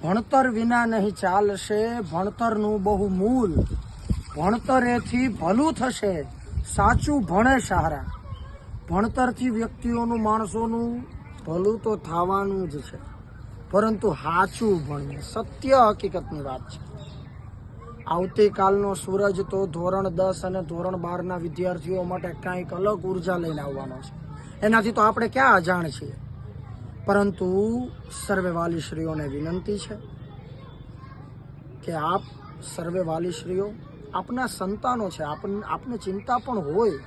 ભણતર વિના નહીં ચાલશે, ભણતરનું બહુ મૂલ, ભણતરેથી ભલું થશે, સાચું ભણે સારા. ભણતરથી વ્યક્તિઓનું, માણસોનું ભલું તો થવાનું જ છે, પરંતુ સાચું ભણીએ, સત્ય હકીકતની વાત છે. આવતીકાલનો સૂરજ તો ધોરણ 10 અને ધોરણ 12ના વિદ્યાર્થીઓ માટે કંઈક અલગ ઉર્જા લઈને આવવાનો છે. એનાથી તો આપણે ક્યાં અજાણ છીએ. પરંતુ સર્વે વાલીશ્રીઓને વિનંતી છે કે આપ સર્વે વાલીશ્રીઓ, આપના સંતાનો છે, આપને ચિંતા પણ હોય,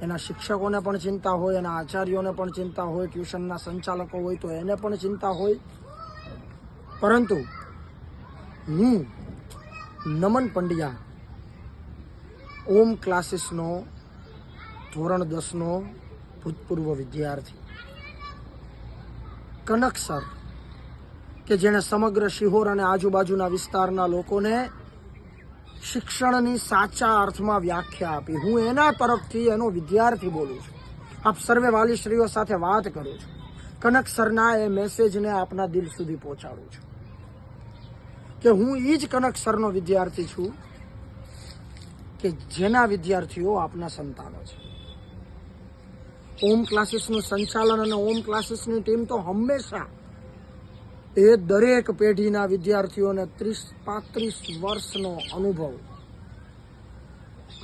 એના શિક્ષકોને પણ ચિંતા હોય, એના આચાર્યોને પણ ચિંતા હોય, ટ્યુશનના સંચાલકો હોય તો એને પણ ચિંતા હોય. પરંતુ હું નમન પંડ્યા, ઓમ ક્લાસીસનો ધોરણ 10નો ભૂતપૂર્વ વિદ્યાર્થી, કનક સર, કે જેણે સમગ્ર શિહોર અને આજુબાજુના વિસ્તારના લોકોને શિક્ષણની સાચા અર્થમાં વ્યાખ્યા આપી, હું એના તરફથી એનો વિદ્યાર્થી બોલું છું. આપ સર્વે વાલીશ્રીઓ સાથે વાત કરું છું. કનક સરના એ મેસેજને આપના દિલ સુધી પહોંચાડું છું કે હું એ જ કનક સરનો વિદ્યાર્થી છું કે જેના વિદ્યાર્થીઓ આપના સંતાનો છે. ઓમ ક્લાસીસનું સંચાલન અને ઓમ ક્લાસીસની ટીમ તો હંમેશા એ દરેક પેઢીના વિદ્યાર્થીઓને 30-35 વર્ષનો અનુભવ,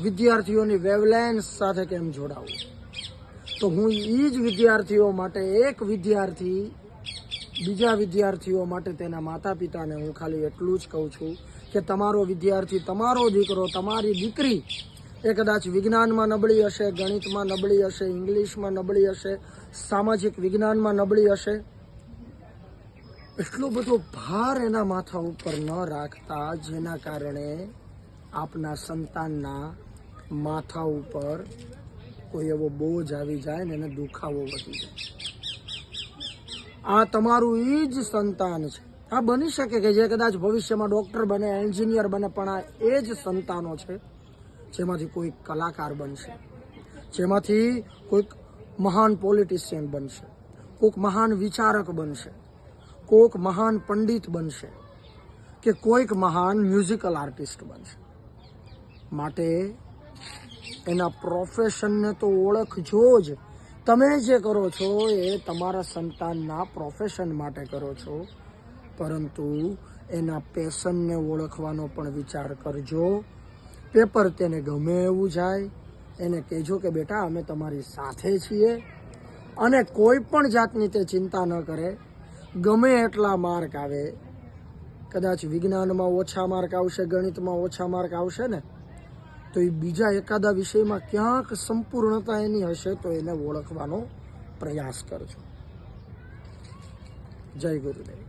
વિદ્યાર્થીઓની વેવલેન્સ સાથે કેમ જોડાવું. તો હું એ જ વિદ્યાર્થીઓ માટે, એક વિદ્યાર્થી બીજા વિદ્યાર્થીઓ માટે, તેના માતા પિતાને હું ખાલી એટલું જ કહું છું કે તમારો વિદ્યાર્થી, તમારો દીકરો, તમારી દીકરી એ કદાચ વિજ્ઞાનમાં નબળી હશે, ગણિતમાં નબળી હશે, ઇંગ્લિશમાં નબળી હશે, સામાજિક વિજ્ઞાનમાં નબળી હશે, એટલો બધો ભાર એના માથા ઉપર ન રાખતા જેના કારણે આપના સંતાનના માથા ઉપર કોઈ એવો બોજ આવી જાય ને એને દુખાવો વધી જાય. આ તમારું એ જ સંતાન છે. આ બની શકે કે જે કદાચ ભવિષ્યમાં ડૉક્ટર બને, એન્જિનિયર બને, પણ આ એ જ સંતાનો છે જેમાંથી કોઈ કલાકાર બનશે, જેમાંથી કોઈક મહાન પોલિટિશિયન બનશે, કોઈક મહાન વિચારક બનશે, કોઈક મહાન પંડિત બનશે, કે કોઈક મહાન મ્યુઝિકલ આર્ટિસ્ટ બનશે. માટે એના પ્રોફેશનને તો ઓળખજો જ. તમે જે કરો છો એ તમારા સંતાનના પ્રોફેશન માટે કરો છો, પરંતુ એના પેશનને ઓળખવાનો પણ વિચાર કરજો. પેપર તેને ગમે એવું જાય, એને કહેજો કે બેટા અમે તમારી સાથે છીએ, અને કોઈ પણ જાતની તે ચિંતા ન કરે. ગમે એટલા માર્ક આવે, કદાચ વિજ્ઞાનમાં ઓછા માર્ક આવશે, ગણિતમાં ઓછા માર્ક આવશે ને, તો એ બીજા એકાદા વિષયમાં ક્યાંક સંપૂર્ણતા એની હશે તો એને ઓળખવાનો પ્રયાસ કરજો. જય ગુરુદેવ.